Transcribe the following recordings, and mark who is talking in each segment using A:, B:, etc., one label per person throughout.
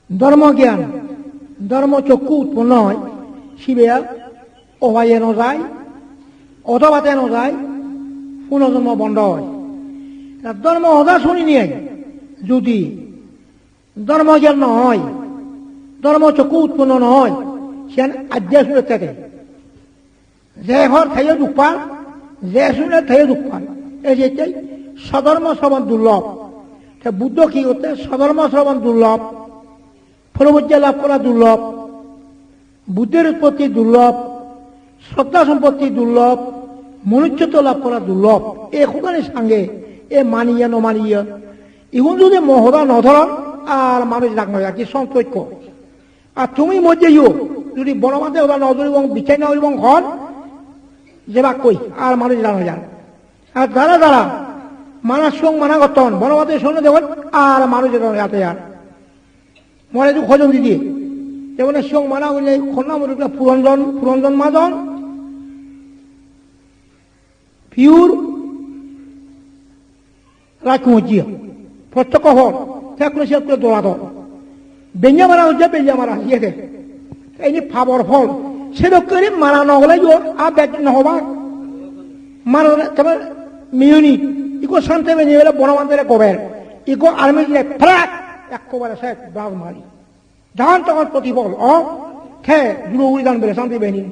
A: ধর্মজ্ঞান ধর্মচক্ষু উৎপন্ন হয় শিবে অভাইয়ে নযায় অথবাতে নযায় পুনর্জন্ম বন্ধ হয় ধর্ম হদা শুনি নিয়ে যদি ধর্মজ্ঞান নহয় ধর্মচক্ষু উৎপন্ন নহয় সেন আদ্যা শুনে থাকে যে ঘর থাইও দুঃখ পান যে শুনে থাইও দুঃখ পান এই যেটাই সধর্ম শ্রবণ দুর্লভ বুদ্ধ কি করতে সধর্ম শ্রবণ দুর্লভ ফলবজ্জা লাভ করা দুর্লভ বুদ্ধের উৎপত্তি দুর্লভ শ্রদ্ধা সম্পত্তি দুর্লভ মনুষ্যত্ব লাভ করা দুর্লভ এখানে সঙ্গে এ মানিয়া নমানিয়া এখন যদি মহড়া নধর আর মানুষ রাখ নয় কি সন্তৈক্য আর তুমি মধ্যেও যদি বনমাতে ওরা নজর এবং বিচার না এবং ঘর যে বা কই আর মানুষ জানা যান আর যারা যারা মানার সঙ্গ মানাগতন বনমাতের সঙ্গে দেখুন আর মানুষ যাতে আর মনে তো খোঁজন দিদি যেমন সঙ্গ মানা হইলে খন্না মরুটা পুরঞ্জন মাদন পিউর রাজকুমজিয়া প্রত্যক্ষ হল থাকলে সে করে দৌড়াত বেঞ্জা মারা হচ্ছে বেঞ্জা মারা ইয়েতে এই যে ফাবর ফল সেরকম করে মারা নহলে আর ব্যাগ নহবা মারা তবে মিউনি ইকো শান্তি বেঞ্জে গেলে বনমান্তের কবের ইকো আর্মি দিলে ফ্রাক একবারে সে ব্রাউজ মারি ধান তখন প্রতিফল খে জুড়ি দান বেড়ে শান্তি বেনি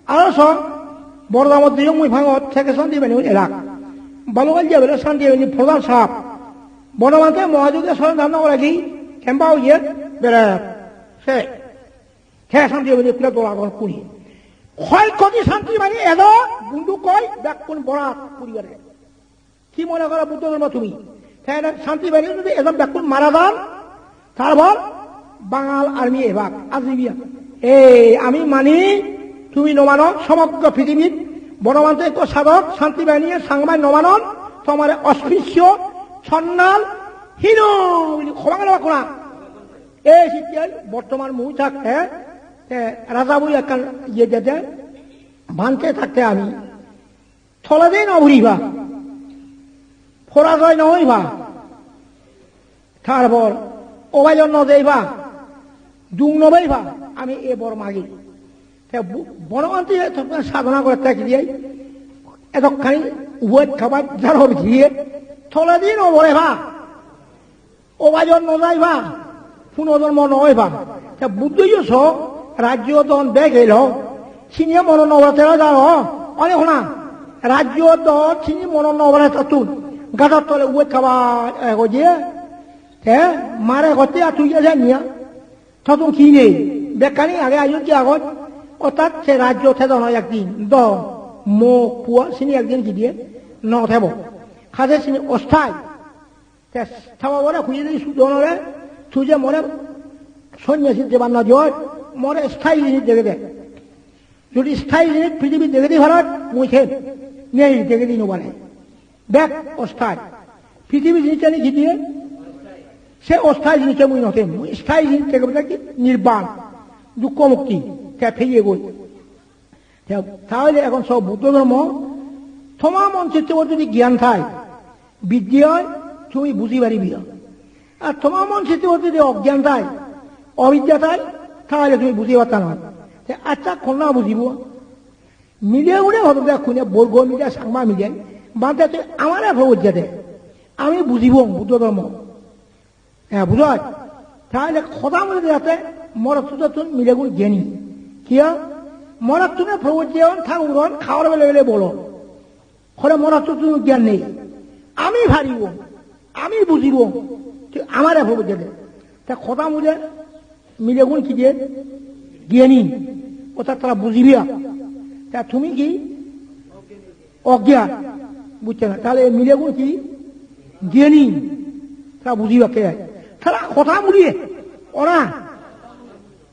A: আর সব বড়দামত দিয়ে মুই ভাঙত থেকে শান্তি বেনি এলাক বালুগাল যে বেড়ে শান্তি বেনি প্রধান সাপ বনমান্তে মহাযুগে সব ধান করে কি কেম্পাও গিয়ে বেড়ে সে খে শান্তি বেনি পুরো তোলা পুরি ক্ষয়ক্ষতি শান্তি মানে এদ বন্ধু কয় ব্যাক কোন বড়া পরিবারে কি মনে করো বুদ্ধ ধর্ম তুমি শান্তি বাড়ি যদি এজন ব্যাকুল মারা যান তারপর বাঙাল আর্মি এবার আজিবিয়া আমি মানি তুমি নমানো সমগ্র পৃথিবীর বনমান্তে সাধক শান্তি বাহিনী সাংবাদ নমানন তোমার অস্পৃশ্য সন্ন্যাল হীন ক্ষমা গেল কোনা এই শিক্ষায় বর্তমান মুই থাকতে রাজা বই একটা ইয়ে যেতে ভাঙতে থাকতে আমি থলাদেই নভরিবা পরাজয় নহইবা তারপর অবাজন নদেইবা দুং নবাইবা আমি এ বড় মাগি বনমান্তি সাধনা করে থাকি দিয়ে এতখানি উভয় খাবার যারা দিয়ে থলা দিয়ে নবরেবা অবাজন নযাইবা পুনর্জন্ম নহইবা বুদ্ধই রাজ্য দন বেগ এল চিনিয়ে মন নবরাতেরা যাও অনেক না রাজ্য দল চিনি মন নবরাতে তুল গাছার তলে উয়ে খাবার গিয়ে হ্যাঁ মারে ঘরতে আর তুই যা নিয়া তখন কি নেই বেকানি আগে আয়োজন কি আগত অর্থাৎ সে রাজ্য থেদ নয় একদিন মুখ পুয়া চিনি একদিন কি দিয়ে ন থেব খাজে চিনি অস্থায় থাবা বলে খুঁজে দিই সুদনরে তুই মনে সন্ন্যাসী দেবার না জয় মনে স্থায়ী জিনিস দেখে দেয় যদি স্থায়ী জিনিস পৃথিবী দেখে দিই ভারত মুখে নেই দেখে দিই নোবারে ব্যাক অস্থায় পৃথিবী জিনিসটা নিয়ে দিয়ে সে অস্থায়ী জিনিসটা মুই নথে স্থায়ী জিনিস থেকে বলে কি নির্বাণ দুঃখ মুক্তি ফেরিয়ে গই তাহলে এখন সব বুদ্ধ ধর্ম তোমার মন চিত্তে যদি জ্ঞান থায় বিদ্যা হয় তুমি বুঝি পারিবি আর তোমার মন চিত্তে যদি অজ্ঞান থায় অবিদ্যা থায় তাহলে তুমি বুঝি পারতা নয় আচ্ছা কন্যা বুঝিব মিলে উড়ে হতো খুনে বর্গ মিলে সাংবা মিলে বাদে তুই আমার প্রবজ্ঞা দে আমি বুঝিব বুদ্ধ ধর্ম হ্যাঁ বুঝ তাহলে কথা বলে যাতে মরতুন মিলে গুণ জ্ঞানী কিয়া মরতুনে প্রবজ্ঞা ঠাকুর খাওয়ার বেলে বেলে বলো খরে মরতুন জ্ঞান নেই আমি ভারিব আমি বুঝিব তুই আমার প্রবজ্ঞা দে তা কথা বলে মিলে গুণ কি দিয়ে জ্ঞানী অর্থাৎ তারা বুঝিবিয়া তা তুমি কি অজ্ঞান বুঝছে না তাহলে মিলে গুণ কি জ্ঞানী তারা বুঝিবা কে তারা কথা মুড়িয়ে ওরা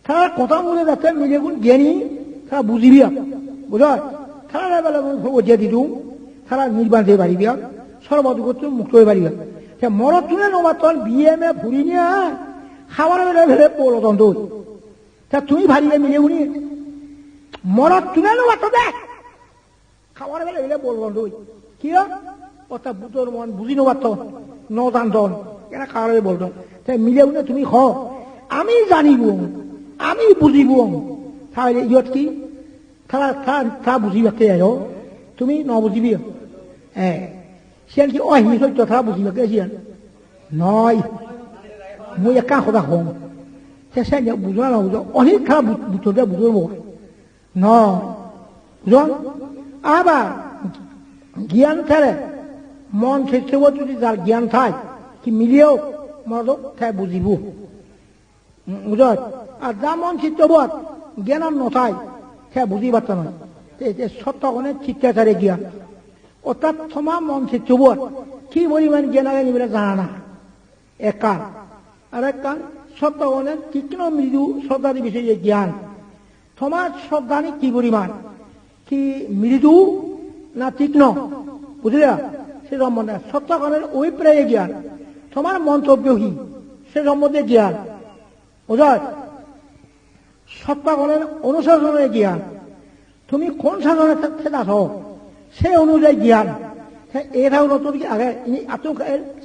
A: তারা কথা মুড়ে যাচ্ছে মিলে গুণ জ্ঞানী তারা বুঝিবিয়া বুঝ তারা বেলা বুঝিয়ে দিদু তারা নির্বাণ দিয়ে পারিবিয়া সর্বদুঃখ মুক্ত হয়ে পারিবা মরত তুলে নবাতন বিয়ে মে ফুরি নিয়ে খাবার বেলা ভেলে পৌলতন দই তা তুমি ভারিবে মিলে গুণি মরত তুলে নবাত দেখ খাবার বেলা ভেলে পৌলতন দই কি অর্থাৎ বুদ্ধর মন বুঝি নবাত নদান দন এরা খাওয়ার বলতো তাই মিলে উঠে তুমি খ আমি জানিব আমি বুঝিব তাহলে ইয়ত কি তারা বুঝিবাকে আয়ো তুমি নবুঝিবি সিয়ান কি অহিমি সত্য তারা বুঝিবাকে সিয়ান নয় মই একা কথা কম সে বুঝো না বুঝো অনেক খারাপ বুঝতে বুঝব নয় বুঝন আবার জ্ঞান ছাড়ে মন শিষ্যব যদি যার জ্ঞান থাই কি মিলিয়েও মনোযোগ তাই বুঝিব বুঝ আর যা মন চিত্তবোধ জ্ঞান আর নথাই সে বুঝি পারত নয় সত্যকনে চিত্তাচারে জ্ঞান অর্থাৎ তোমা মন চিত্তবোধ কি পরিমাণ জ্ঞান আগে নিবে জানা না এক কান আর এক কান সত্যকনের তীক্ষ্ণ মৃদু শ্রদ্ধাদি বিষয়ে জ্ঞান তোমার শ্রদ্ধানি কি পরিমাণ কি মৃদু না তীক্ষ্ণ বুঝলে সে সম্বন্ধে সত্যকনের অভিপ্রায়ে জ্ঞান তোমার মন্তব্য কি সে সম্বন্ধে জ্ঞান বুঝার সত্যকনের অনুশাসনের জ্ঞান তুমি কোন শাসনের সাথে আছো সে অনুযায়ী জ্ঞান এটাও নতুন আগে আপনার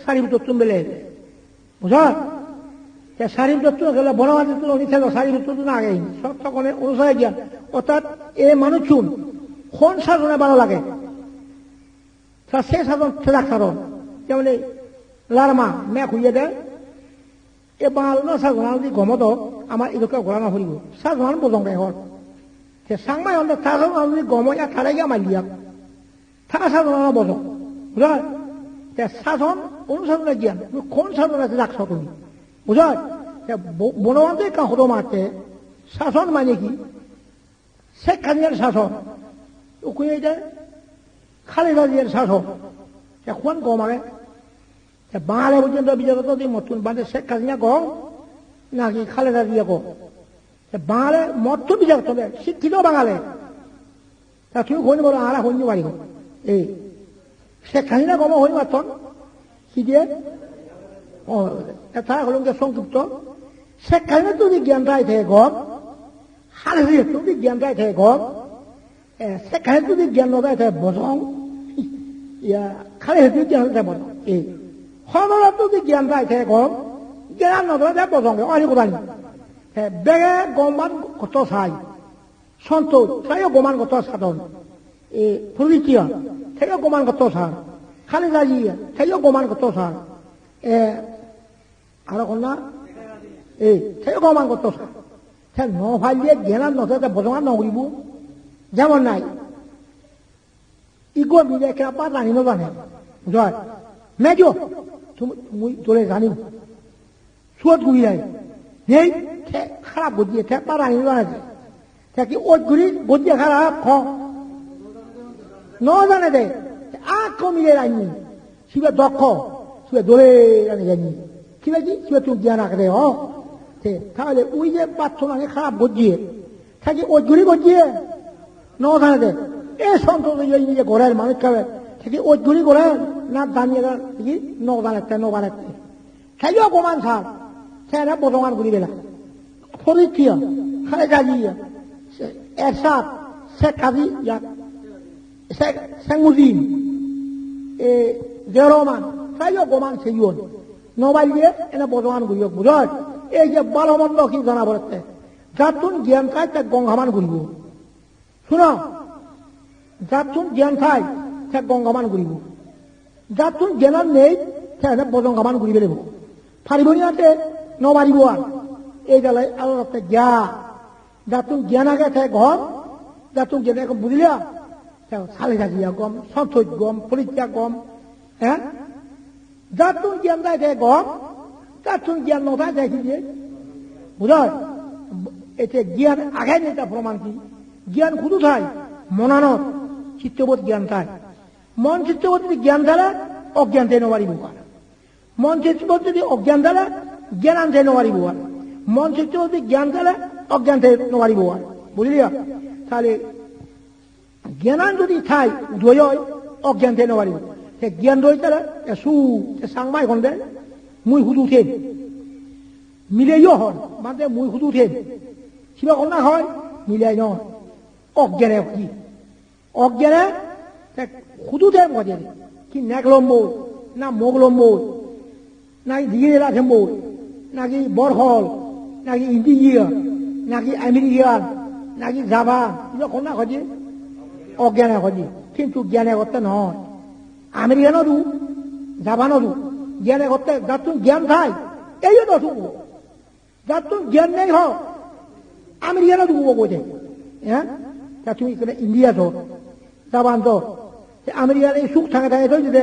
A: সারি তত্ত্ব বেলে বুঝার সারি তত্ত্ব গেলে বনবাদী সারি তত্ত্ব না আগে সত্যকনের অনুসারে জ্ঞান অর্থাৎ এ মানুষ শুন কোন শাসনে ভালো লাগে সে শাসন সেরা সাধন যেমন লারমা মেঘ হইয়ে দেয় এ বাঙালি সাধনা যদি গমত আমার এদিকে ঘোরানো হইব সাধনান বোঝাই হল সে সাংমাই হলে সাধনা যদি গময়া তারাই গিয়ে আমার লিয়া থাকা সাধনা বোঝো বুঝার সাধন অনুসাধনের জ্ঞান কোন সাধন আছে রাখছ তুমি বুঝার বনবন্ধে কাহতো মারতে শাসন মানে কি শেখ হাসিনার শাসন ওখানে এটা খালেদা জিয়ার শাসন এখন কম আগে বাঙালি পর্যন্ত বিচারত মতন বাদে শেখ হাসিনা কম নাকি খালেদা জিয়া কম বাঙালি মত বিচার চলে শিক্ষিত বাঙালি তা তুমি হইনি বলো আর হইনি পারিব এই শেখ হাসিনা কম হইনি মাতন কি দিয়ে তারা হল সংক্ষিপ্ত শেখ হাসিনা যদি জ্ঞান রায় থাকে গম খালেদা জিয়া যদি জ্ঞান রায় থাকে গম শেখ হাসিনা যদি জ্ঞান নদায় থাকে বজং খালেদা যদি জ্ঞান থাকে বজং এই সদৰত যদি জ্ঞান পাই থাকে গম জ্ঞান নধৰে যায় বজংগে অনি কোদানি বেগে গমান কত চাই সন্তোষ চাইও গমান কত সাধন এই ফুরিচিয়া থেকেও গমান কত সার খালি যাইয়া থেকেও গমান কত সার আর কন্যা এই থেকেও গমান কত সার সে নভালিয়ে জ্ঞান নধরে বজঙা নকৰিব যেমন নাই ইগো মিলে কেবা জানিব জানে বুঝায় মেজো তুমি তোলে জানিব সুদ ঘুরি যায় নেই খারাপ গদিয়ে বা রানিব জানে কি ওট ঘুরি গদিয়ে খারাপ ন জানে দে আখ মিলে রানি সিবে দক্ষ সিবে দোলে রানি জানি সিবে কি সিবে তুমি জ্ঞান রাখে তাহলে ওই যে বাচ্চা খারাপ গদিয়ে থাকি ওট ঘুরি গদিয়ে ন জানে দে এই সন্তোষ নিজে ঘরের মানুষ খাবে থাকি ওট ঘুরি করে না দাঁড়িয়ে দেখি নগান খাইও অকমান সার সেটা বদমান করি বেলা ফরিকিয়া খালে গাজিয়া এরশাদ শেখ কাজী শেখ মুজিব রহমান খাইও গমান সেইন নবাইল দিয়ে এনে বদমান করিব বুঝল এই যে বালমন্দ কি জানা পড়ছে যাতুন জ্ঞান খাই তাক গঙ্গামান করিব শুন যাতুন জ্ঞান খাই তাক গঙ্গামান করিব যাতুন জ্ঞান নেই সেখানে বজঙ্গামান ঘুরি বেরোব ফারিবনিয়াতে নবারিব আর এই গেলে আলাদা জ্ঞা যাতুন জ্ঞান আগে থাকে ঘর যাতুন জ্ঞান এখন বুঝলিয়া সালে থাকিয়া গম সন্তোষ গম পরীক্ষা গম হ্যাঁ যাতুন জ্ঞান দেয় থাকে গম যাতুন জ্ঞান নথায় দেখি দিয়ে বুঝল এতে জ্ঞান আগে নেই তা প্রমাণ কি জ্ঞান শুধু থাই মনানত চিত্তবোধ জ্ঞান থাই মন চিত্তবোধ যদি জ্ঞান দ্বারা অজ্ঞান দেয় নবারিব মন চিত্তবোধ যদি অজ্ঞান দ্বারা জ্ঞান দেয় নবারিব মন চিত্তবোধ যদি জ্ঞান দ্বারা অজ্ঞান দেয় নবারিব বুঝলিয়া তাহলে জ্ঞান যদি থাই দয় অজ্ঞান দেয় নবারিব সে জ্ঞান দই তারা সু সাংমাই এখন দেয় মুই শুধু উঠেন মিলেইও হন মানে মুই শুধু উঠেন কিবা কন্যা হয় মিলাই নয় অজ্ঞানে কি অজ্ঞানে শুধু দেন গজে কি নেক লম্বই না মুখ লম্বই নাকি দিঘির রাখেন বই নাকি বরহল 나기 인디기어, 나기 아메리칸, 나기 자바, 이거 겁나 거지? 어기안에 거지. 킨투 기안에 걷다 너. 아메리카노도, 자바노도, 기안에 걷다, 나쁜 기안 사이, 에이어도 두고, 나쁜 기안 내서, 아메리카노도 두고 보지. 예? 나중에 그래, 인디아도, 자반도, 아메리카의 숙탕에 다해서 이제,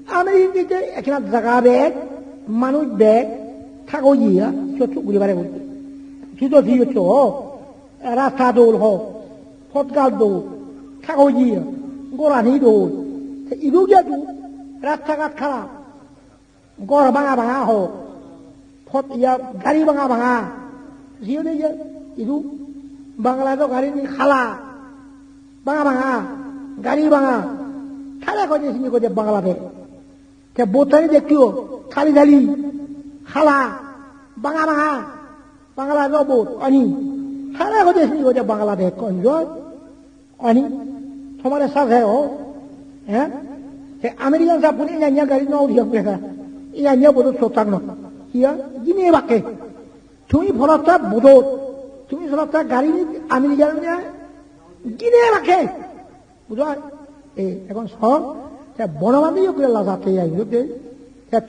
A: 아메리카 이제, 그냥 자가백, 마누백, 타고이야, 저쪽 우리 말해 볼게. 주도 뒤였죠. 라스타도로, 폿갈도, 타고이야, 고라니도, 이루게도, 라스타가 카라, 고라 방아방아호, 폿이야, 가리 방아방아, 지어내 이제, 이루, 방아라도 가리니 칼라, 방아방아, 가리 방아, 타라 거짓이니 거짓 방아라대. 제 못하니 제끼고, 칼리달리, 칼라, 방아방아, 방아라도 못, 아니, 타라 거짓이니 거짓 방아라대. 건조? 아니, 토마레 사세요. 예? 제 아메리칸 사분이 이냐 가리 나오리야, 그래가. 이냐 보도 좋다고. 이야, 이네 밖에. 중이 벌었다, 못오. 중이 벌었다, 가리니, 아메리칸이냐? 이네 밖에. বুঝা এখন সব বনবান্ধব করে লাগাতে যাই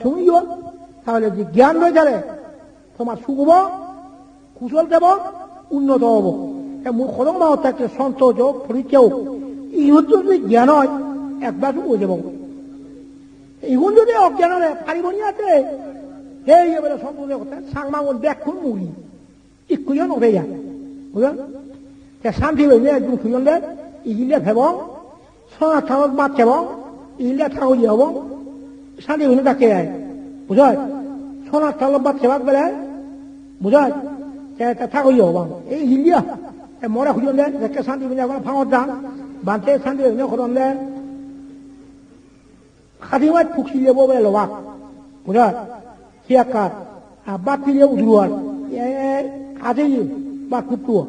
A: তুমি তাহলে যে জ্ঞান রয়ে যাবে তোমার সুখ হব কুশল দেব উন্নত হব মুখ খরং মা থাকলে সন্তোষ হোক পরিচয় হোক ইহুন যদি জ্ঞান হয় একবার ও যাব ইহুন যদি অজ্ঞান হলে পারিবনি আছে এই এবারে সন্তোষের কথা সাংমাঙ্গল ব্যাখ্যুন মুড়ি ইকুজন ওঠে যায় বুঝলেন শান্তি হইলে একদম সুজন দেয় 이길래 배봉, 성악탕을 맞대봉, 이길래 타고 이어봉, 산에 있는 닦여야 해. 무슨, 성악탕을 맞대봉, 그래? 무슨, 제가 타고 이어봉. 이길려. 뭐라 그러는데, 이렇게 산에 있냐고, 방어장, 만태 산에 있냐, 그런데, 하디만 푹 실려보면 와. 무슨, 기약가, 맞들려 우두월, 아재이, 맞붙두어.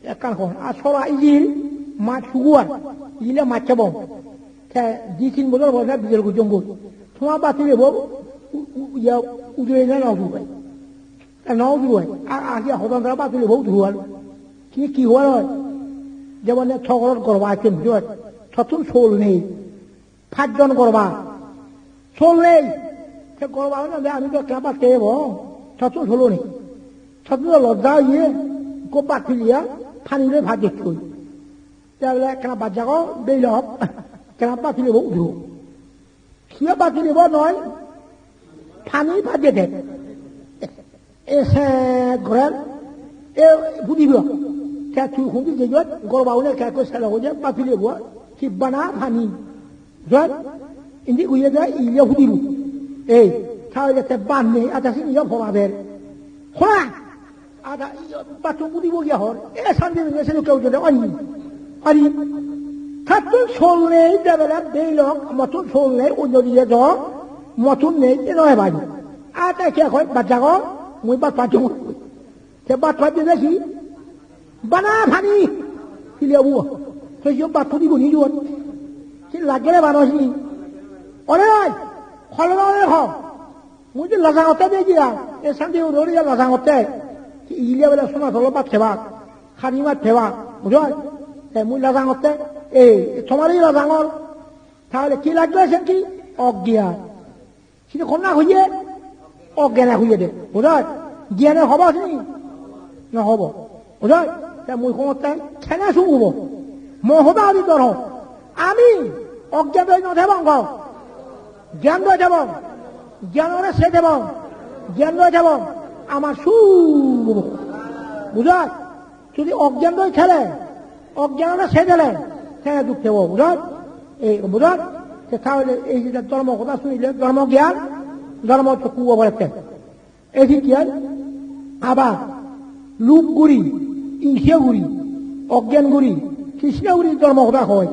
A: 약간 건, 소라 이길, মা সুগুয়ার ইলে মাছ বম দি তিন বছর বয়সে বিজল জঙ্গল তোমার বাতি দেব উদরে না নাও দুবাই নাও দুবাই আগে হতন্ত্রা বাতি দেব ধুয়াল কি হওয়ার হয় যেমন ছগরত করবা একজন বুঝত ছতুন শোল নেই 5 জন করবা শোল নেই সে করবা না আমি তো ক্লাবাস কে দেব ছতুন শোল নেই ছতুন লজ্জা ইয়ে কোপ বাতি দিয়া ফানিলে ভাত দেখতে karena baca kau belok, kenapa pilih bau dulu? Siapa pilih bau noy? Pani baca deh. Goran, budi bau. Kayak tu hundi jejot, gor baunya kayak kau salah aja, apa pilih bau? Si bana pani, kan? Ini gue ada iya budi lu. Kalau dia teban ni, atas ini ya pola ber. Hora, ada batu budi bau ya hor. Sambil ni saya kau jadi ani. 아니, 같은 솔레 데벨라 베일럭, 뭐든 솔레 운전이에도 뭐든 내 이노해 봐요. 아따 걔가 맞자고 뭐 맞죠? 걔 맞죠? 바나 파니 필요부. 그저 맞고도 이거 니죠. 그 라게래 바노시. 어레 콜로나에 거. 뭐지 라상 어때 되지야. 이 상대로 로리야 라상 어때? 이리야벨라 소나 돌로 맞대봐. 하니마 대봐. 뭐죠? মুই লাজাং হতে তোমারই লাজাঙর তাহলে কি লাগবে সেন কি অজ্ঞান সেটা কন্যা হইয়ে অজ্ঞানে হইয়ে দে বুঝায় জ্ঞানে হব নি নহব বুঝায় মুই সমতে ঠেঙে শুকুব মহবা আদি তোর আমি অজ্ঞান দই নথেব জ্ঞান দই দেব জ্ঞানরে সে দেব জ্ঞান দই দেব আমার শুব বুঝায় যদি অজ্ঞান দই খেলে অজ্ঞানটা সে দিলে সে দুঃখ দেব বুঝত বুঝত তাহলে এই যে ধর্ম কথা শুনিলে ধর্ম জ্ঞান ধর্ম চক্ষু বলেছে এটি কি আবার লুপগুড়ি ঈর্ষাগুড়ি অজ্ঞানগুড়ি কৃষ্ণগুড়ি ধর্ম কথা হয়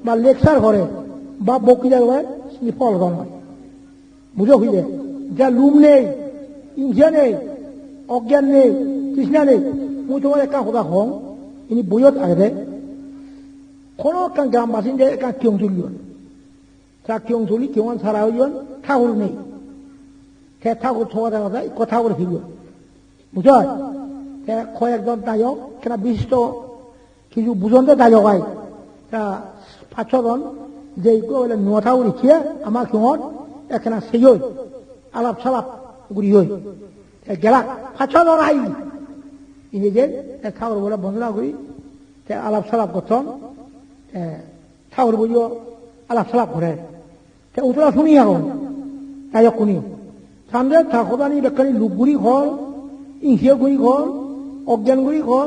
A: বা লেকচার করে বা বক্তৃতা করে সে ফল হয় বুঝো হইলে যা লুম নেই ঈর্ষা নেই অজ্ঞান নেই কৃষ্ণা নেই মুই তোমার একটা কথা Hong ini buyut ada, kono kan gambasin dia kan kiong sulion, sa kiong suli kiongan sarayuan tahul nih, kayak tahul thua dah ada, ikut tahul hidup, বুঝা কয়েকজন দায়ক কেনা বিশিষ্ট কিছু বুঝন্তে দায়ক হয় তা 5-6 জন যে বলে নোয়াটাও লিখিয়ে আমার সিংহত এখানে সেই আলাপ সালাপ গুড়ি হই গেলা 5-6 জন আই ইংরেজের ঠাকুর বলে বন্দনা করি আলাপ সালাপ করতেন ঠাকুর বলিও আলাপ সালাপ করে উতরা শুনি এখন দায়ক শুনি সামনে ঠাকুরানি বেকানি লুকগুড়ি ঘর ইংসিয়াগুড়ি ঘর অজ্ঞানগুড়ি ঘর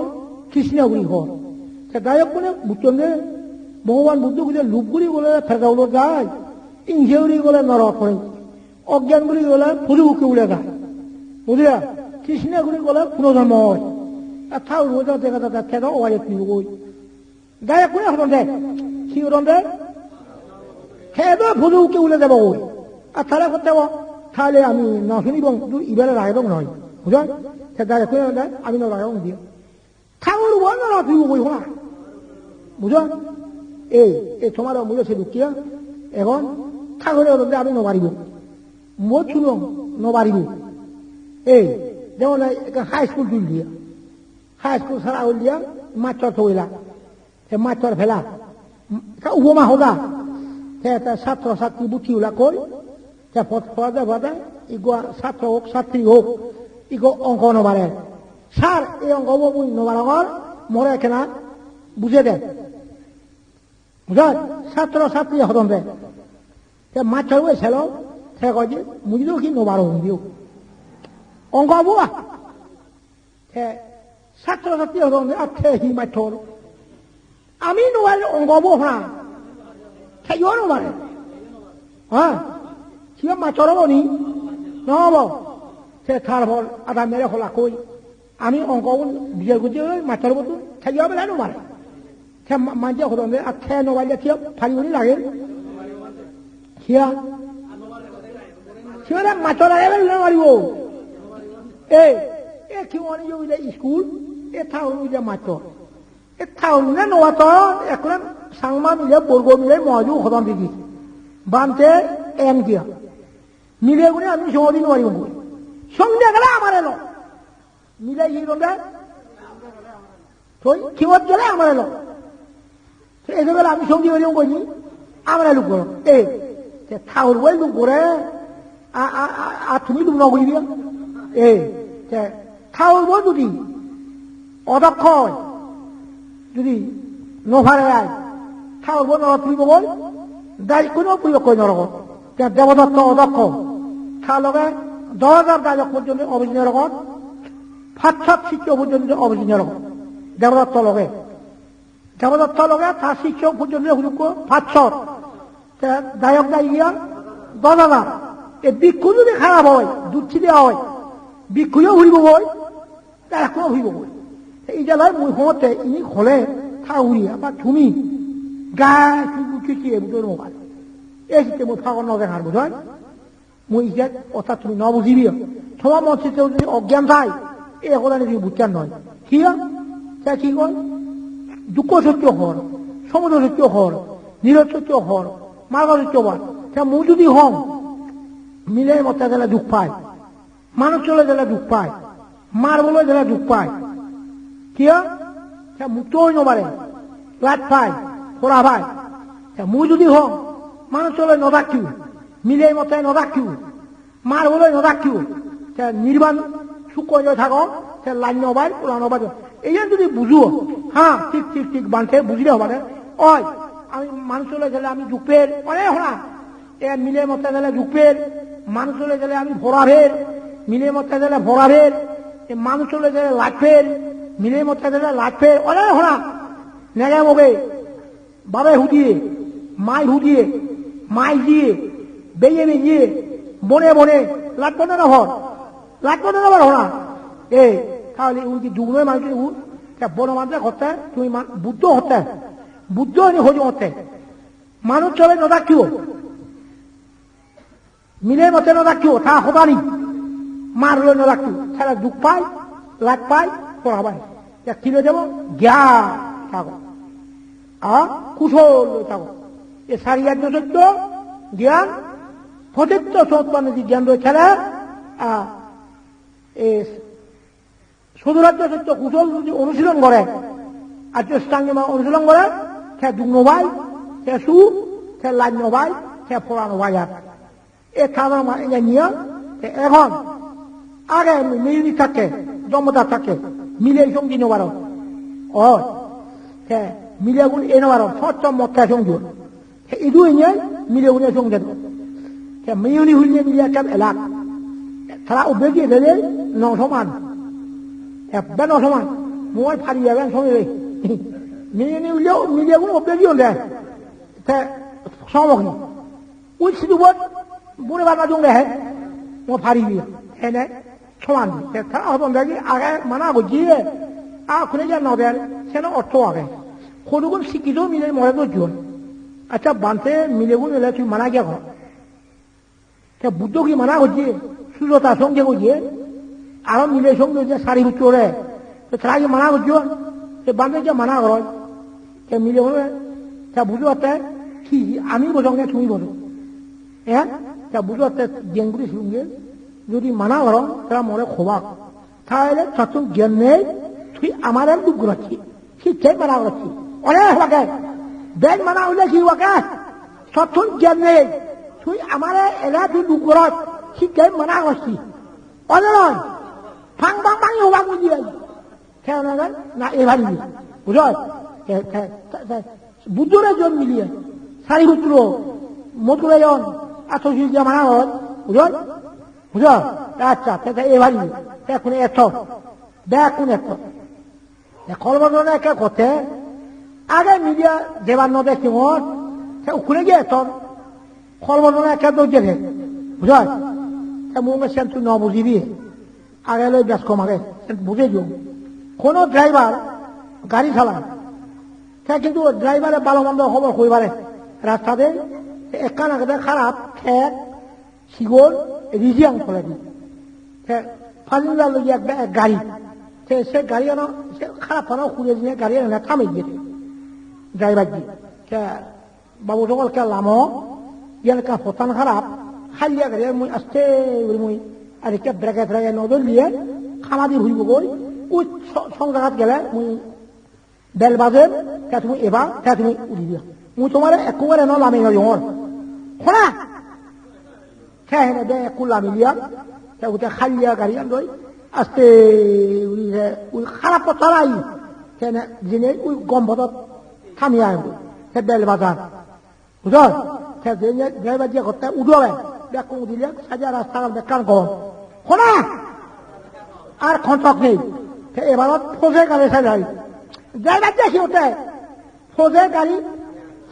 A: কৃষ্ণগুড়ি ঘর দায়ক কোনে বুঝছেন ভগবান বুদ্ধ বুঝে লুকগুড়ি গলে ফেরাউলো যায় ইংসিয়াগুড়ি গলে নরক করে অজ্ঞানগুড়ি গলে ফুজুকে উড়ে যায় বুঝলা কৃষ্ণগুড়ি গলে পুনর্জন্ম হয় আর ঠাকুর বোঝা দেখা যাচ্ছে খেদা ওয়াই নিব ওই দায়ক কোনে হরণ দেয় কি হরণ দেয় খেদা ফুজুকে উড়ে যাবো ওই আর তারা করতে তাহলে আমি না শুনিব ইবারে রায়দং নয় বুঝলেন দায়ক কোনে দেয় আমি না রায়দং দিও ঠাকুর বল না তুই বই শোনা বুঝলেন এই তোমার মূল্য সে ঢুকিয়া এখন ঠাকুরের মধ্যে আমি নবারিব মোট শুনো নবারিব এই যেমন হাই স্কুল তুল দিয়া হাই স্কুল সারা হল দিয়া মাছর থইলা সে মাছর ফেলা উপমা হোদা সে ছাত্র ছাত্রী বুদ্ধি ওলা কই সে ফদা ফদা ইগো ছাত্র হোক ছাত্রী হোক ইগো অঙ্ক নবারে সার এই অঙ্ক বই নবারঙর মরে কেনা বুঝে দেয় বুঝল ছাত্র ছাত্রী হতন দেয় সে মাছর বই ছেল সে কয় যে মুজিও কি নবার দিও অঙ্ক বুয়া সে ছাত্র ছাত্রী হতন দেয় আর হি মাছর আমি নবারে অঙ্ক বো না খেয়েও নবারে হ্যাঁ কি মাছর বনি নহব সে থার ফল আধা মেরে হলা কই আমি অঙ্ক বিজয় গুজে মাছর বতু খেয়ে বেলা নবারে সে মাঝে হতন দেয় আর খেয়ে নবাইলে কি ফাড়ি লাগে সিয়া সিয়া মাছর আগে মারিব এই কি মনে স্কুল এ থাউন মাছর এ থাউন নোয়াত এখন সাংমা মিলে বর্গ মিলে মহাজু হতন দিদি বানতে এম দিয়া মিলে গুনে আমি সমাধি নোৱাৰিব গৈ সঙ্গে গেলে আমার এলো মিলে কি রোদে কিমত গেলে আমার এলো এসে গেলে আমি সঙ্গী হইলেও কইনি আমরা লোক করো এই ঠাকুর বই লোক করে আর তুমি লোক নকরি দিয়া এই ঠাকুর বই যদি অদক্ষ যদি নভারে আয় ঠাকুর বই নরক ফুরিব গল দায়িত্ব কোনো ফুরিব কই নরকত দেবদত্ত অদক্ষ তার লগে 10,000 দায়ক পর্যন্ত অভিযানের রকম 5-7 শিক্ষক পর্যন্ত অভিযানের রকম দেবদত্ত লগে তার শিক্ষক পর্যন্ত 500 দায়ক দায়ী গিয়া 10,000 এই বিক্ষু যদি খারাপ হয় দুচ্ছি দেওয়া হয় বিক্ষুও ঘুরিব বই তার এখনো ঘুরিব বই এই জেলায় মুই সময়তে ইনি খোলে থা উড়িয়া বা তুমি গায়ে চুচি বুঝে মোবাইল এই শিখতে মই ফাঁকর নদেখার বুঝয় মই ইয়াত কথা তুমি ন বুঝিবি তোমার মনচিতে যদি অজ্ঞান থাকে এই কথা যদি বুঝার নয় কি কি কয় দুঃখ সত্য হর সমুদ্র সত্য হর নীরজ সত্য হর মার্গ সত্যবান মই যদি হম মিলে মতে গেলে দুঃখ পায় মানুষ চলে গেলে দুঃখ পায় মার বলে গেলে দুঃখ পায় কি মুক্ত হই নবারে লাট পায় খোলা পায় মই যদি হম মানুষ চলে নদাকিও মিলে মতে নদাকিও মার বলে নদাকিও নির্বাণ সুখ থাকো সে লাইন নবাই পোলা নবাই এই যদি বুঝো হ্যাঁ ঠিক ঠিক ঠিক বানতে বুঝলে হবারে ওই আমি মানুষ চলে গেলে আমি দুঃখের অনেক হলা এ মিলে মতে গেলে দুঃখের মানুষ চলে গেলে আমি ভরাভের মিলে মতে গেলে ভরাভের মানুষ চলে গেলে লাটফের মিলে মতে গেলে লাটফের অনেক হলা নেগে মগে বাবে হুদিয়ে মাই দিয়ে বেয়ে বেজিয়ে বনে বনে লাগবে না হর লাগবে না হরা এই তাহলে উনকি দুগুণের মানুষের বন মানতে হতে তুমি বুদ্ধ হতে বুদ্ধ হজম হতে মানুষ চলে নদাকিও মিলে মতে নদাকিও তা হবানি মার হলে নদাকিও তাহলে দুঃখ পায় লাগ পায় পড়াবাই কি লৈ যাব জ্ঞান থাকো কুশল থাকো এ সারি সত্য জ্ঞান ফটিত্ব সৎপানে যে জ্ঞান রয়েছে শুধুরাজ্য সত্য কুশল যদি অনুশীলন করে আর চেষ্টাঙ্গে অনুশীলন করে সে দুগ্নবাই সে সু সে লাইনবাই সে ফোড়ানো ভাই আর এ খাবার নিয়ে এখন আগে মিলি থাকে জমতা থাকে মিলে সঙ্গী নেবার ও সে মিলে গুণ এ নেবার স্বচ্ছ মক্কা সঙ্গী ইদু নিয়ে মিলে গুণের সঙ্গে সে মিউনি হুলিয়ে মিলিয়ে একটা এলাক তারা উবেগিয়ে দিলে 900 মান একবার 900 মান মই ফাড়ি যাবেন সঙ্গে মিউনি হুলিয়েও মিলিয়ে গুণ উবেগিয়ে দেয় সমগ্র ওই শুধু বুড়ে বাবা জঙ্গে হ্যাঁ ও ফাড়ি দিয়ে এনে সমান তারা হতন দেখি আগে মানা গিয়ে খুলে যা নদের সেন অর্থ আগে কোনগুণ শিক্ষিত মিলে মরে তো জন আচ্ছা বানতে মিলে গুণ এলে তুই মানা গিয়া ঘর বুদ্ধ কি মানা করছে সুজতার সঙ্গে করছে আরো মিলে সঙ্গে যে শাড়ি উচ্চরে তারা কি মানা করছ সে বান্ধে যে মানা কর সে মিলে গুণ বুঝতে পারতে কি আমি বোঝঙ্গে তুমি বোঝো হ্যাঁ বুঝতে পারতে জেনগুলি সঙ্গে যদি মানা করো তারা মনে খোবাক তাহলে সচুন জ্ঞান নেই তুই আমার এক দুঃখ রাখছি শিক্ষাই মানা করছি অনেক হওয়াকে বেদ মানা হইলে কি হওয়াকে সচুন জ্ঞান নেই তুই আমার এলা তুই দুঃখ রাখ শিক্ষাই মানা করছি অনেক নয় ফাং ফাং ফাঙি হওয়া বুঝিয়ে খেয়ে না এভাবে বুঝল বুদ্ধরে জন মিলিয়ে সারি পুত্র মথুরে জন আশি মানা হল বুঝল বুঝল আচ্ছা এভাবে এখন এত দেখুন এত কলবদনে একে করতে আগে মিডিয়া যেবার নদে কেমন সে উখুনে গিয়ে এত কলবদনে একে দৌড়ে রে বুঝল মুখে সে তুই ন বুঝিবি আগে লই ব্যস্ত কমাকে বুঝে দিও কোন ড্রাইভার গাড়ি চালায় সে কিন্তু ড্রাইভারের ভালো মন্দ খবর কইবারে রাস্তাতে একখান আগে খারাপ খেত শিগল রিজিয়াং ফলে দি ফাজিলা লইয়া এক গাড়ি সে গাড়ি আনো সে খারাপ ফানো খুঁড়ে দিয়ে গাড়ি আনে থামে গিয়েছে ড্রাইভার দিয়ে বাবু সকল কে লামো ইয়ার কা ফতান খারাপ খালিয়া গাড়ি মুই আসতে মুই আর কে ব্রেকে ফ্রেকে নজর দিয়ে খামাদি ঘুরব গই ওই সংজাত গেলে মুই বেল বাজে তুমি এবার তুমি উড়ি দিয়া মুই তোমার একেবারে ন লামে গেল খোলা খেয়ে হেনে দে একু লামি দিয়া ওটা খালিয়া গাড়ি আনই আস্তে ওই খারাপ চালাই সেনে যিনি ওই গম্ভত থামিয়ে আনব সে বেল বাজার বুঝল সে ড্রাইভার দিয়ে করতে উঠবে দেখো দিলে সাজা রাস্তা বেকার গম খোলা আর খন্টক নেই এবারত ফোজে গাড়ি সাজাই ড্রাইভার দেখি ওঠে ফোজে গাড়ি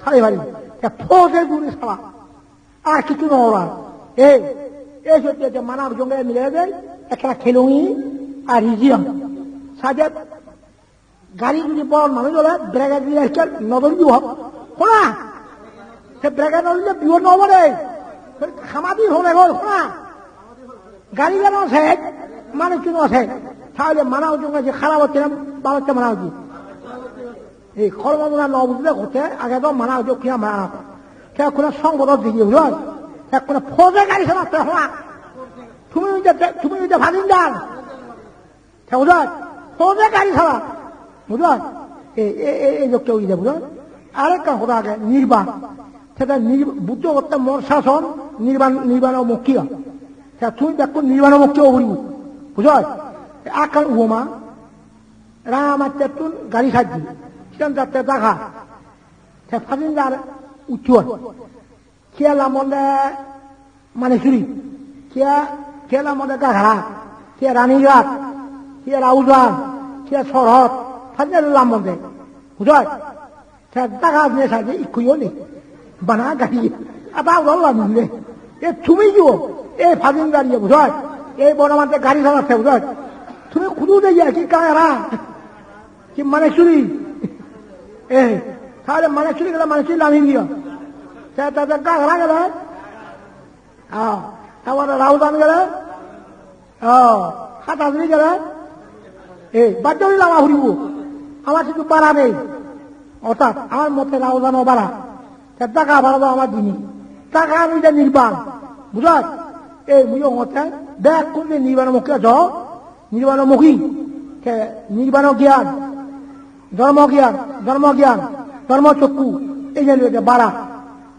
A: সারি বাড়ি ফোজে গুড়ি সারা আর কিছু নড়ার এই সত্যি মানব জঙ্গে মিলে দেয় একটা খেলুঙি আর রিজিয়াম সাজে গাড়ি যদি বড় মানুষ হলে ব্রেকে দিয়ে নজর দিব শোনা সে ব্রেকে নজরে বিপদ নবরে খামাদি হলে গল শোনা গাড়ি কেন আছে মানুষ কেন আছে তাহলে মানব জঙ্গে যে খারাপ হচ্ছে না ভালো হচ্ছে মানা উচিত এই কর্মগুলা ন বুঝলে হচ্ছে আগে তো মানা উচিত কিনা মানা সে কোনো সংগত দিকে বুঝল কোনো ফৌজে গাড়ি চালাতে হওয়া তুমি যদি ভাবিন যান বুঝল ফৌজে গাড়ি চালা বুঝল এই লোকটা উঠে বুঝল আরেকটা কথা আগে নির্বাণ সেটা বুদ্ধ করতে মোর শাসন নির্বাণ মুখ্য তুমি দেখো নির্বাণ মুখ্য বলব বুঝল আকাল উমা রাম আর তেতুন গাড়ি সাজি সেখান যাতে দেখা সে ফাজিন যার উচ্চল খেলা মধ্যে মানে চুরি খেলা মধ্যে গাঘা কে রানীঘাট কে রাউজান কে সরহদ ফাজিলাম মধ্যে বুঝল সে দেখা নিয়ে সাজে ইকুইও নেই বানা গাড়ি আবার বললাম এ তুমি যো এই ফাজিন দাঁড়িয়ে বুঝল এই বনমাতে গাড়ি চালাচ্ছে বুঝল তুমি খুদু দিয়ে কি কারা কি মানে চুরি তাহলে মানে চুরি গেলে মানে চুরি নামিয়ে দিও তাদের গাঘরা গেলে তারপরে রাউজান গেলে হাতাজুরি গেলে বাধ্য হইলে আমার ঘুরিব আমার শুধু পাড়া নেই অর্থাৎ আমার মতে রাউজানও বাড়া টাকা ভাড়া দাও আমার দিনই টাকা আমি যে নির্বাণ বুঝল এই মুখ মতে ব্যাগ করলে নির্বাণমুখী আছ নির্বাণমুখী নির্বাণ জ্ঞান, ধর্মজ্ঞান, ধর্মচক্ষু, এই যে বাড়া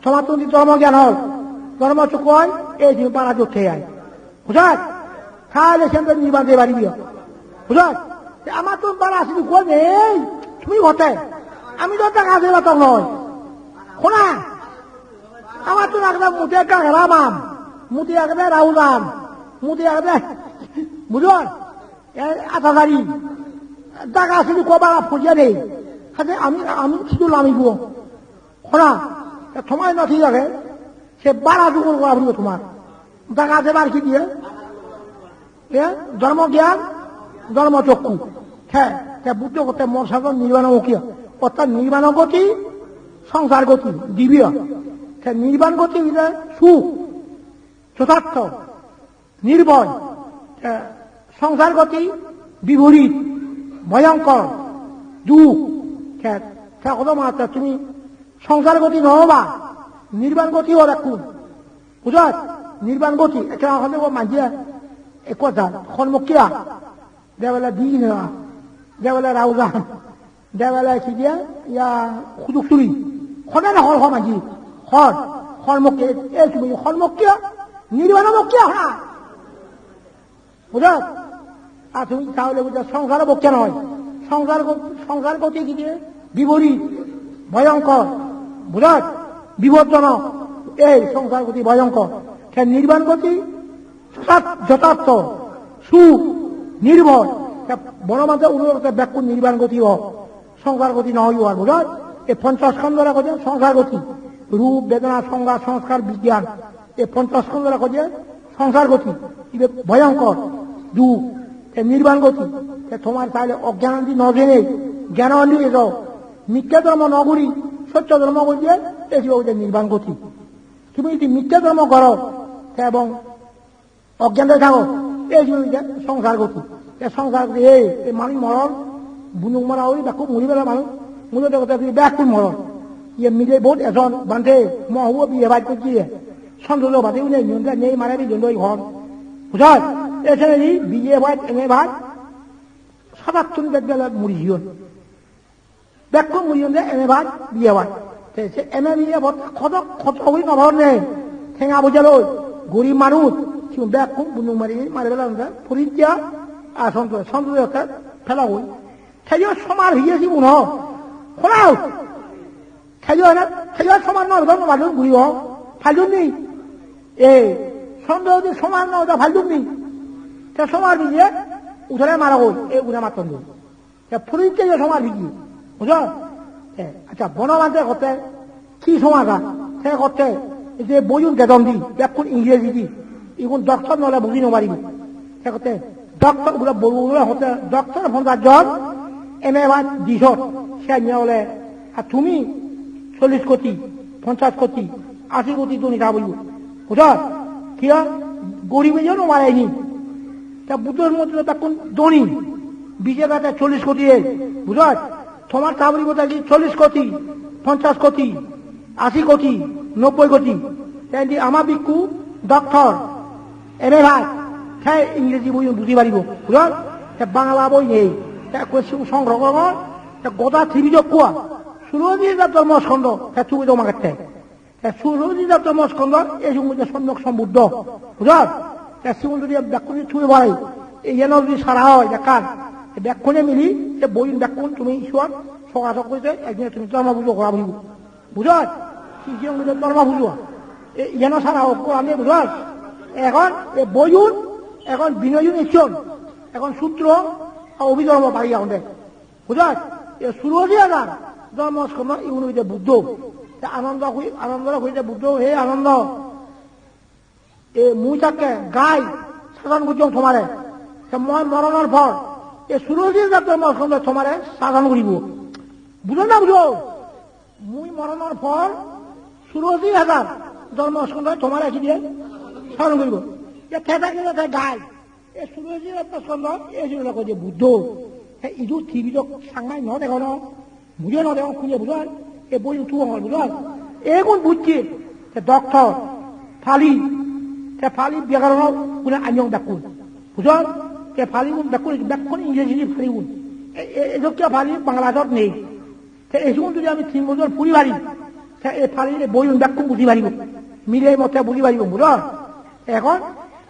A: সমাজ যদি ধর্মজ্ঞান হল, ধর্মচক্ষু হয়, এই যে বাড়া যোগে যায়, বুঝাত তাহলে সেখানে নির্বাণ দিয়ে পারিবি, বুঝাত আমার তো বাড়া আসলে কই নেই, তুমি ঘটে আমি তো টাকা আছে বা নয়, শোনা আমার তো একটা মুঠে কাগরাম, মুঠে একটা রাউলাম, মুঠে একটা বুঝল আটাগাড়ি টাকা আসলে কবার ফজিয়া নেই, আমি শুধু নামিব শোনা সময় না ঠিক আছে, সে বাড়া টুকুর করা বলবো তোমার টাকা আছে বার কি দিয়ে ধর্মজ্ঞান, ধর্মচক্ষু, হ্যাঁ বুদ্ধ করতে মোর সাধন নির্বাণমুখী, অর্থাৎ নির্বাণ গতি, সংসার গতি দিব্য, নির্বাণ গতি সুখ যথার্থ নির্ভয়, সংসার গতি বিপরীত ভয়ঙ্কর দুঃখ, কত মাত্রা তুমি সংসার গতি নহবা নির্বাণ গতি হল একটু বুঝত, নির্বাণ গতি একটা মাঝে এক কথা সন্মুখীয়া দেবেলা দি নেওয়া, দেবেলা রাউজান, দেবেলা কি দিয়া ইয়া সুযোগ চুরি সদায় না হল মাঝি সন্মুখী, এই তুমি সন্মুখীয়া নির্বাণমুখীয়া হা বুঝত, আর তুমি তাহলে বুঝা সংসার পক্ষে নয়, সংসার গতি কি দিয়ে বিপরীত ভয়ঙ্কর, বুঝত বিপজ্জনক, এই সংসার গতি ভয়ঙ্কর, নির্বাণ গতি যথার্থ সুখ নির্ভর, বনমাতে উন্নত ব্যাকুল নির্বাণ গতি হোক, সংসার গতি নহয় আর বুঝত, এই 50 খণ্ডরা খোঁজে সংসার গতি, রূপ বেদনা সংজ্ঞা সংস্কার বিজ্ঞান, এই 50 খণ্ডরা খোঁজে সংসার গতি ভয়ঙ্কর দুঃখ, নির্বাণ গতি তোমার তাহলে অজ্ঞান দি নজেনে জ্ঞান দিয়ে যাও, মিথ্যা ধর্ম নগরী সত্য ধর্ম করছে, এই যে নির্বাণ গতি, তুমি যদি মিথ্যা ধর্ম করো এবং অজ্ঞান থাকো, এই যে সংসার গতি, সংসার গতি এই মানুষ মরণ বুনুক মরা হই ব্যাকুল মরি পেলা মানুষ মূলত কথা ব্যাকুল মরণ, ইয়ে মিলে বহুত এজন বান্ধে মহু বিয়ে ভাই করছি সন্দেহ বাদে নেই নেই মারাবি জন্যই ঘর বুঝায়, এখানে বিয়ে ভাই এনে ভাই ৭৭ বেলা মুড়ি জীবন ব্যাকুল মুড়িয়ন এনে ভাই বিয়ে ভাই এনে বিয়ে কত কত হই নভর নেই ঠেঙা বোঝালো গরিব মানুষ ব্যাকুল বুনুক মারি মারি পেলা পরিত্যা আর সন্দেহ ফেলা হই খেয়ে সমার হইয়াছি মনে শোনাও খেয়ে না খেয়ে সমান নয় ধর্ম ভালুন ঘুরি হোক ফালুন নেই, এই সন্দেহ যদি সমান নয় ওটা ফালুন নেই, সমার ভিজিয়ে উঠে মারা হই, এই উঠে মাতন ফুরিতে সমার ভিজিয়ে বুঝ। আচ্ছা বনবান্ধে করতে কি সমাজা সে করতে যে বইন বেতন দি ব্যাকুল ইংরেজি দি এখন ডক্টর নহলে বুঝি নপারিব, সে করতে ডক্টর বলে হতে ডক্টর 50 জন এনে এবার দিছত সে নিয়ে হলে আর তুমি 40 কোটি 50 কোটি 80 কোটি তো নিতা বলব বুঝ, কিয় গরিবে যেন মারায়নি তা বুদ্ধের মধ্যে তখন দনি বিজেপি 40 কোটি বুঝ, তোমার চাবরি বোধ 40 কোটি 50 কোটি 80 কোটি 90 কোটি, আমার বিক্ষু ডক্টর এনে ভাই সে ইংরেজি বই বুঝি পারিব বুঝ, বাংলা বই নেই সংগ্রহ কর গোটা থিবিজ কোয়া সুরজিদার ধর্মস্কন্ধ চুবি তোমাকে সুরজিদার ধর্মস্কন্ধ এই সমুদ্রে সম্যক সম্বুদ্ধ বুঝত, সিমন যদি ব্যাকুণে ছুঁয়ে বাড়াই এই যেন যদি সারা হয় দেখার ব্যাকুণে মিলি বই ব্যাকুণ তুমি ঈশ্বর সকাশক করেছে একদিনে তুমি ধর্ম পুজো করা বুঝব বুঝত, ধর্ম পুজো যেন সারা হোক আমি বুঝত, এখন বইন এখন বিনয়ন ইচ্ছন এখন সূত্র অভিধর্ম পারি এখন বুঝত, সুরজি আগার ধর্মস্কন্ধ ইউন হইতে বুদ্ধ আনন্দ হইতে বুদ্ধ হে আনন্দ এ মুই থাকে গাই সাধন করছ তোমারে মই মরণের ফল এ সুরজির ধর্মস্কন্ধ তোমারে সাধন করিব বুঝো না বুঝো, মুই মরণের ফল সুরজি হাজার ধর্মস্কন্ধ তোমারে কি দিয়ে সাধন করিব, খেতা গাই এ সুরজির ধর্মস্কন্ধ এই জন্য যে বুদ্ধ ইটো থিবিজক সাংমাই ন দেখো ন বুঝে ন দেখো খুঁজে বুঝ, এ বই উঠু হল বুঝ, এগুন বুঝছি ডক্টর ফালি ফালি ব্যাকরণ কোনে আনিয়ং ব্যাকুল বুঝ, এ ফালিগুন ব্যাকুন ইংরেজি ফালিগুন এসব কি ফালি বাংলাদেশত নেই এইসব যদি আমি 3 বছর ফুরি পারি এই ফালি বই ব্যাকুন বুঝি পারিব মিলে মতে বুঝি পারিব বুঝ এখন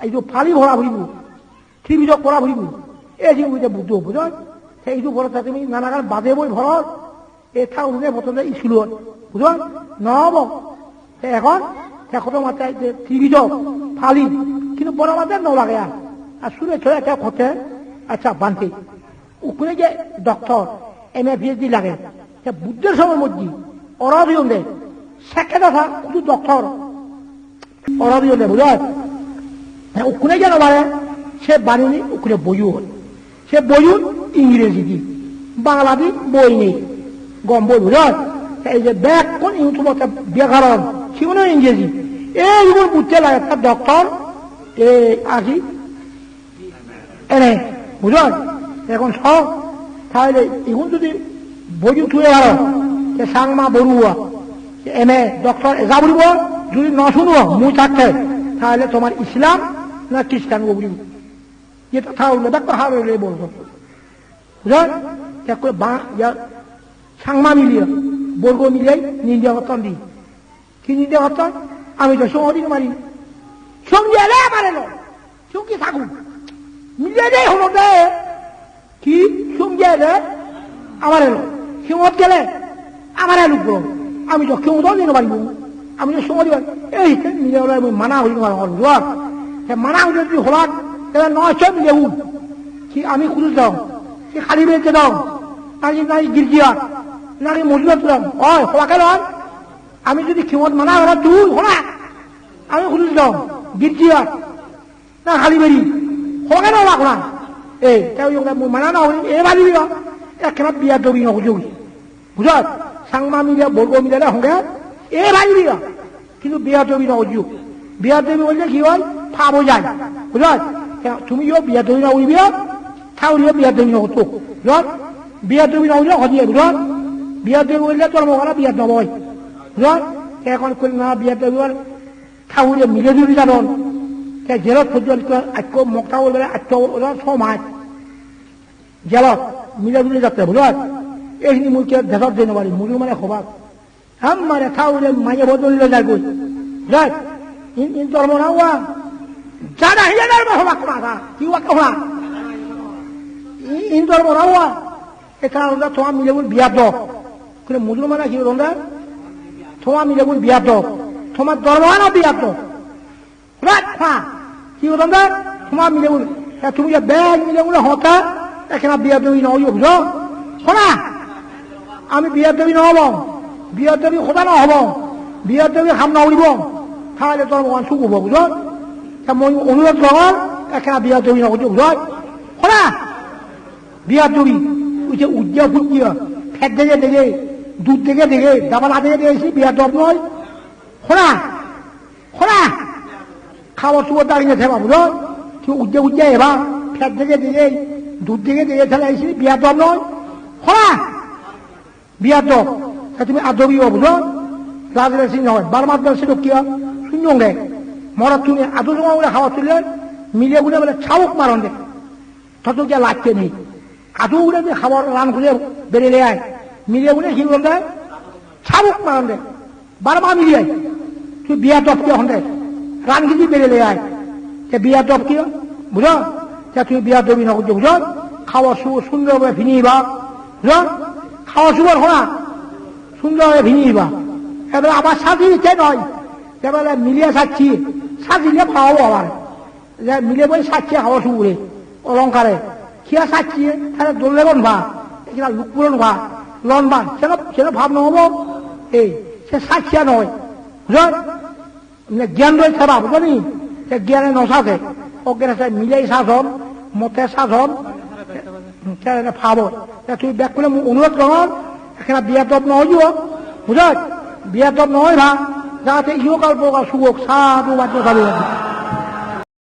A: এই যে ফালি ভরা ভরিব ত্রিবিধক করা ভরিব এই যে বুঝতে বুঝ এইটো ভরতে তুমি নানাগান বাজে বই ভর এই থাউনে প্রথমে স্কুলত বুঝ নহব এখন কত মাত্রায় ত্রিবিধক ফালি কিন্তু বড় মাত্রায় নলাগে আর সুরে ছড়ে একটা খতে আচ্ছা বানতে ওখানে যে ডক্টর MA PhD লাগে বুদ্ধের সময় মধ্যে অরবিয়ন দেয় সেকে দেখা শুধু ডক্টর অরবিয়ন দেয় বুঝ ওখানে যেন বাড়ে সে বানিয়ে ওখানে বইও হয় সে বইও ইংরেজি দি বাংলা দি বই নেই গম বই বুঝ এই যে ব্যাকরণ ইউটিউব ব্যাকরণ সেগুলো ইংরেজি এইগুলো বুঝতে লাগে তার ডক্টর আসি এনে বুঝ এখন সব তাহলে এখন যদি বই থুয়ে গেল সাংমা বড়ুয়া MA ডক্টর এজা বলিব যদি ন শুনো মুই থাকতে তাহলে তোমার ইসলাম না খ্রিস্টান বলিব যেটা থাকলে দেখো হারে বলবো বুঝলেন সাংমা মিলিয়ে বর্গ মিলিয়ে নিন্দা হতন দি কি নিন্দা হতন আমি তো সঙ্গদিন মারি সঙ্গে এলে মারে ন সঙ্গে থাকুন মিলিয়ে দেয় হলো দে কি সঙ্গে এলে আমার এলো সিংহত গেলে আমার এলো আমি তো কেউ তো দিতে পারিব আমি তো সঙ্গ দিবার এই মিলে মানা হইল মানা হইলে যদি হলাক তাহলে 900 মিলে কি আমি খুঁজে দাও সে খালি বেঁচে দাও নাকি নাই গির্জিয়া নাকি মজুরাত দাম হয় হলাকে নয় আমি যদি ক্ষমত মানা হলা তুই হলা আমি খুঁজে দাও গির্জিয়া না খালি বেরি হলাকে নয় না এই মানা না হলে এ বাড়ি একখানা বিয়া দবি নজুগ বুঝ সাংমা মিলে বর্গ মিলে সঙ্গে এ বাড়ি কিন্তু বিয়া দবি নজুগ বিয়া দবি বললে কি হয় ফাব যায় বুঝ তুমিও বিয়া দবি নইবি থাউলিও বিয়া দবি নতো বুঝ বিয়া দবি নইলে হজিয়ে বুঝ বিয়া দবি বললে তোর মগলা বিয়া নবই বুঝ এখন করি না বিয়া দবি থাউলে মিলে জুড়ি জানন জেলত পর্যন্ত আক্য মক্তা বলবে আত্ম সমাজ জেলত মিলে জুড়ে যাতে বুঝ এইখিনি মুখে দেশত যে নবারি মুড়ি মানে খোবাক হাম মানে থাউলে মাঝে বদলিলে যায় গই যাই ইন ধর্ম না হওয়া যারা হিলে ধর্ম হবা কোনা কি হওয়া কোনা ইন ধর্ম না হওয়া এখানে আমরা তোমার মিলে বল বিয়া দক কিন্তু মুসলমানা কি বলন্দা তোমার মিলে বল বিয়া দক তোমার ধর্ম না বিয়া দক রাত খা কি বলন্দা তোমার মিলে বল তুমি যে ব্যাগ মিলে বলে হতা এখানে বিয়া দেবী নয় বুঝো শোনা আমি বিয়া দেবী নহব বিয়া দেবী সদা নহব বিয়া দেবী খাম নকৰিব তাহলে তোর মন সুখ হব বুঝো মই অনুরোধ করো এখানে বিয়া দেবী নকরি বুঝো শোনা বিয়া দেবী ওই যে উজ্জা ফুজিয়া ফেট দেখে দেখে দুধ দেখে দেখে ডাবালা দেখে দেখেছি বিয়া দব নয় শোনা শোনা খাওয়া চুয়ার দাঁড়িয়ে থাকবা বুঝো তুই উজ্জা উজ্জা এবার ফেট দেখে দেখে দুধ দেখে দেখে ফেলে আইসি বিয়া দব নয় শোনা বিয়া দব তুমি আদবি বুঝো রাজরাশি নয় বারমাত বেশি কিয়া শূন্য মরা তুমি আদু জমা বলে খাওয়া তুললে মিলিয়ে গুলে বলে ছাউক মারন দে তত গিয়া লাগতে নেই আদু গুলে যে খাবার রান খুলে বেরিয়ে আয় মিলিয়ে গুলে কি বলতে ছাউক মারন দে বারমা মিলিয়ে তুই বিয়া দব কিয়া হন রান গিজি বেরিয়ে আয় বিয়া দব কিয়া বুঝো তুমি বিয়া দবি নকরছো বুঝো খাওয়া সুন্দরভাবে ভিনিবা বুঝো খাওয়া সুন্দর হনা সুন্দরভাবে ভিনিবা এবার আবার সাজিয়েছে নয় এবারে মিলিয়ে সাজছি সাজিলে খাওয়াবো আবার মিলে বই সাজছে খাওয়া সুগুলে অলঙ্কারে খিয়া সাজছি তাহলে দৌড়লে কোন ভা এখানে লুক পুরন ভা লন ভা সেটা ভাব নহব এই সে সাজছিয়া নয় বুঝো জ্ঞান রয়েছে বা বুঝো নি জ্ঞানে নসাজে অজ্ঞান আছে মিলেই সাজন মতে সাজন ভাব তুই ব্যাগ করে অনুরোধ কর এখানে বিয়া দব নহয় বুঝ বিয়া দব নহয় ভা যাতে ইহকাল প্রকার সুখ সাধু বাদ্য